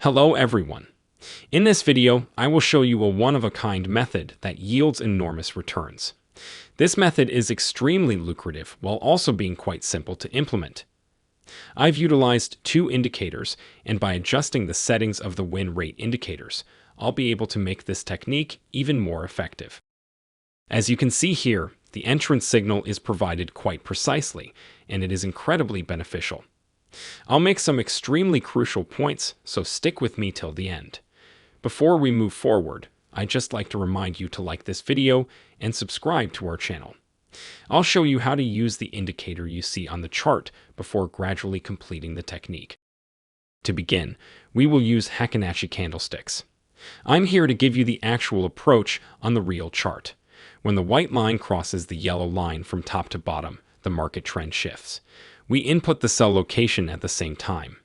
Hello everyone. In this video, I will show you a one-of-a-kind method that yields enormous returns. This method is extremely lucrative while also being quite simple to implement. I've utilized two indicators, and by adjusting the settings of the win rate indicators, I'll be able to make this technique even more effective. As you can see here, the entrance signal is provided quite precisely, and it is incredibly beneficial. I'll make some extremely crucial points, so stick with me till the end. Before we move forward, I'd just like to remind you to like this video and subscribe to our channel. I'll show you how to use the indicator you see on the chart before gradually completing the technique. To begin, we will use Heikinchi candlesticks. I'm here to give you the actual approach on the real chart. When the white line crosses the yellow line from top to bottom, the market trend shifts. We input the sell location at the same time.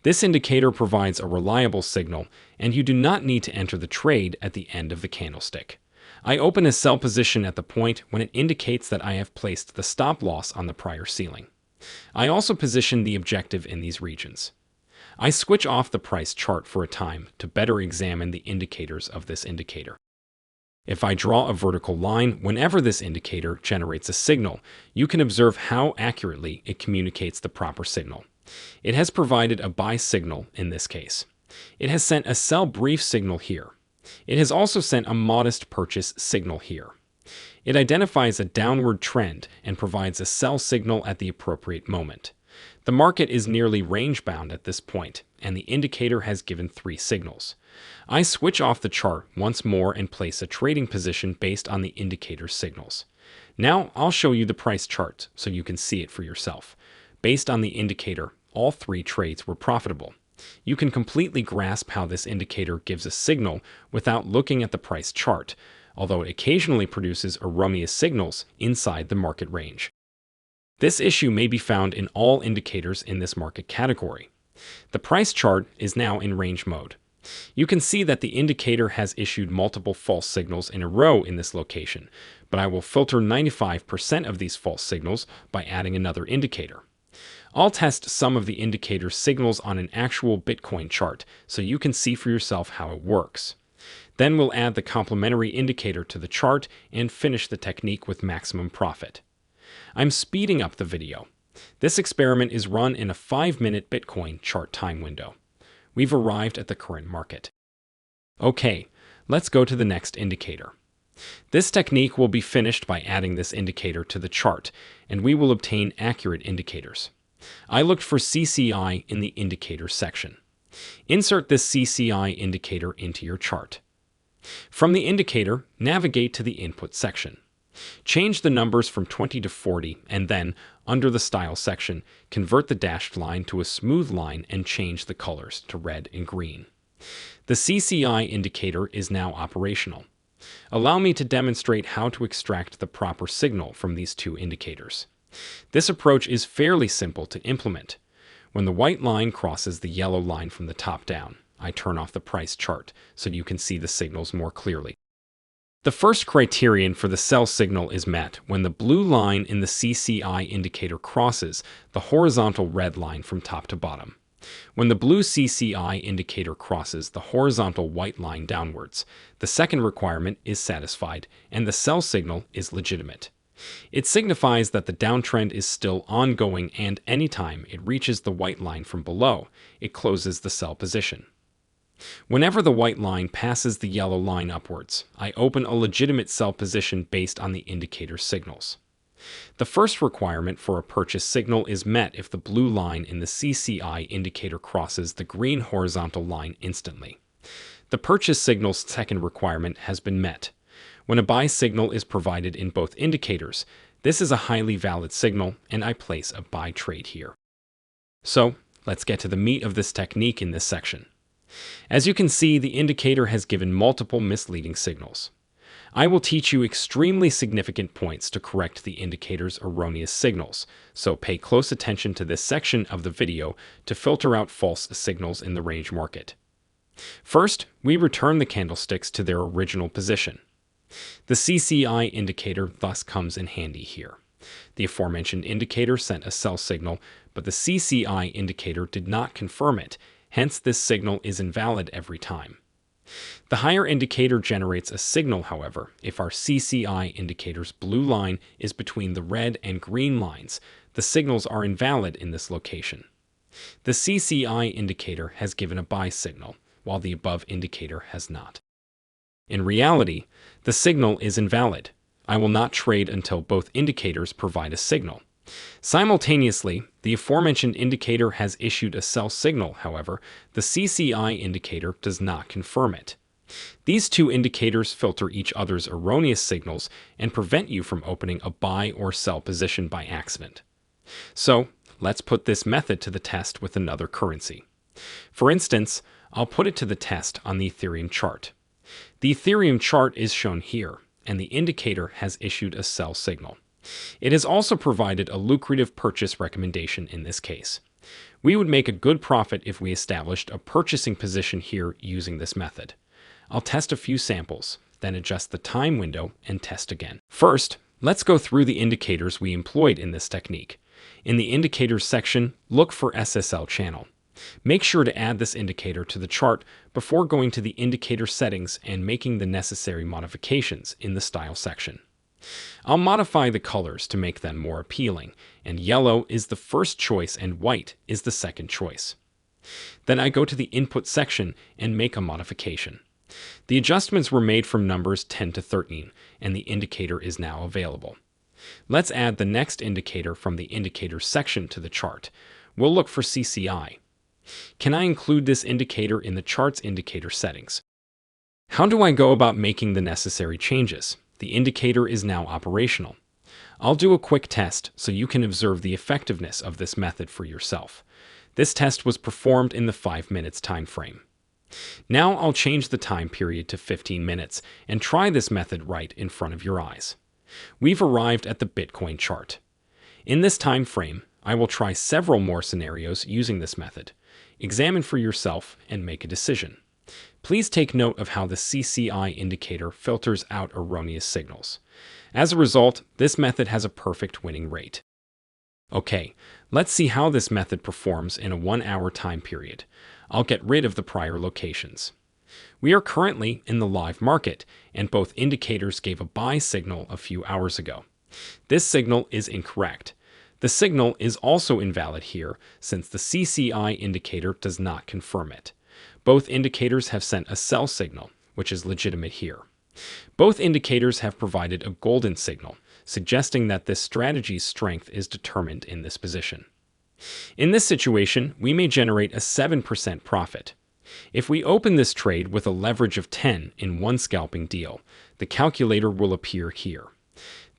This indicator provides a reliable signal, and you do not need to enter the trade at the end of the candlestick. I open a sell position at the point when it indicates that I have placed the stop loss on the prior ceiling. I also position the objective in these regions. I switch off the price chart for a time to better examine the indicators of this indicator. If I draw a vertical line whenever this indicator generates a signal, you can observe how accurately it communicates the proper signal. It has provided a buy signal in this case. It has sent a sell brief signal here. It has also sent a modest purchase signal here. It identifies a downward trend and provides a sell signal at the appropriate moment. The market is nearly range-bound at this point, and the indicator has given three signals. I switch off the chart once more and place a trading position based on the indicator's signals. Now I'll show you the price chart so you can see it for yourself. Based on the indicator, all three trades were profitable. You can completely grasp how this indicator gives a signal without looking at the price chart, although it occasionally produces erroneous signals inside the market range. This issue may be found in all indicators in this market category. The price chart is now in range mode. You can see that the indicator has issued multiple false signals in a row in this location, but I will filter 95% of these false signals by adding another indicator. I'll test some of the indicator's signals on an actual Bitcoin chart so you can see for yourself how it works. Then we'll add the complementary indicator to the chart and finish the technique with maximum profit. I'm speeding up the video. This experiment is run in a 5-minute Bitcoin chart time window. We've arrived at the current market. Okay, let's go to the next indicator. This technique will be finished by adding this indicator to the chart, and we will obtain accurate indicators. I looked for CCI in the indicator section. Insert this CCI indicator into your chart. From the indicator, navigate to the input section. Change the numbers from 20 to 40, and then, under the style section, convert the dashed line to a smooth line and change the colors to red and green. The CCI indicator is now operational. Allow me to demonstrate how to extract the proper signal from these two indicators. This approach is fairly simple to implement. When the white line crosses the yellow line from the top down, I turn off the price chart so you can see the signals more clearly. The first criterion for the sell signal is met when the blue line in the CCI indicator crosses the horizontal red line from top to bottom. When the blue CCI indicator crosses the horizontal white line downwards, the second requirement is satisfied and the sell signal is legitimate. It signifies that the downtrend is still ongoing, and anytime it reaches the white line from below, it closes the sell position. Whenever the white line passes the yellow line upwards, I open a legitimate sell position based on the indicator's signals. The first requirement for a purchase signal is met if the blue line in the CCI indicator crosses the green horizontal line instantly. The purchase signal's second requirement has been met. When a buy signal is provided in both indicators, this is a highly valid signal, and I place a buy trade here. So, let's get to the meat of this technique in this section. As you can see, the indicator has given multiple misleading signals. I will teach you extremely significant points to correct the indicator's erroneous signals, so pay close attention to this section of the video to filter out false signals in the range market. First, we return the candlesticks to their original position. The CCI indicator thus comes in handy here. The aforementioned indicator sent a sell signal, but the CCI indicator did not confirm it, Hence, this signal is invalid every time. The higher indicator generates a signal, however, if our CCI indicator's blue line is between the red and green lines. The signals are invalid in this location. The CCI indicator has given a buy signal, while the above indicator has not. In reality, the signal is invalid. I will not trade until both indicators provide a signal. Simultaneously, the aforementioned indicator has issued a sell signal, however, the CCI indicator does not confirm it. These two indicators filter each other's erroneous signals and prevent you from opening a buy or sell position by accident. So, let's put this method to the test with another currency. For instance, I'll put it to the test on the Ethereum chart. The Ethereum chart is shown here, and the indicator has issued a sell signal. It has also provided a lucrative purchase recommendation in this case. We would make a good profit if we established a purchasing position here using this method. I'll test a few samples, then adjust the time window and test again. First, let's go through the indicators we employed in this technique. In the Indicators section, look for SSL channel. Make sure to add this indicator to the chart before going to the indicator settings and making the necessary modifications in the Style section. I'll modify the colors to make them more appealing, and yellow is the first choice and white is the second choice. Then I go to the Input section and make a modification. The adjustments were made from numbers 10 to 13, and the indicator is now available. Let's add the next indicator from the Indicators section to the chart. We'll look for CCI. Can I include this indicator in the chart's indicator settings? How do I go about making the necessary changes? The indicator is now operational. I'll do a quick test so you can observe the effectiveness of this method for yourself. This test was performed in the 5 minutes time frame. Now I'll change the time period to 15 minutes and try this method right in front of your eyes. We've arrived at the Bitcoin chart. In this time frame, I will try several more scenarios using this method. Examine for yourself and make a decision. Please take note of how the CCI indicator filters out erroneous signals. As a result, this method has a perfect winning rate. Okay, let's see how this method performs in a 1-hour time period. I'll get rid of the prior locations. We are currently in the live market, and both indicators gave a buy signal a few hours ago. This signal is incorrect. The signal is also invalid here since the CCI indicator does not confirm it. Both indicators have sent a sell signal, which is legitimate here. Both indicators have provided a golden signal, suggesting that this strategy's strength is determined in this position. In this situation, we may generate a 7% profit. If we open this trade with a leverage of 10 in one scalping deal, the calculator will appear here.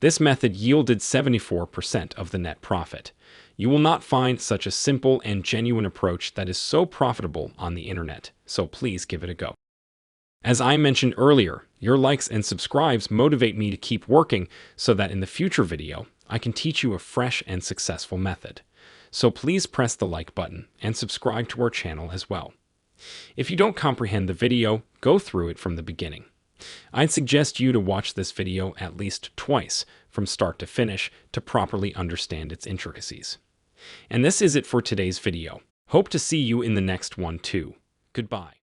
This method yielded 74% of the net profit. You will not find such a simple and genuine approach that is so profitable on the internet, so please give it a go. As I mentioned earlier, your likes and subscribes motivate me to keep working so that in the future video, I can teach you a fresh and successful method. So please press the like button and subscribe to our channel as well. If you don't comprehend the video, go through it from the beginning. I'd suggest you to watch this video at least twice from start to finish to properly understand its intricacies. And this is it for today's video. Hope to see you in the next one too. Goodbye.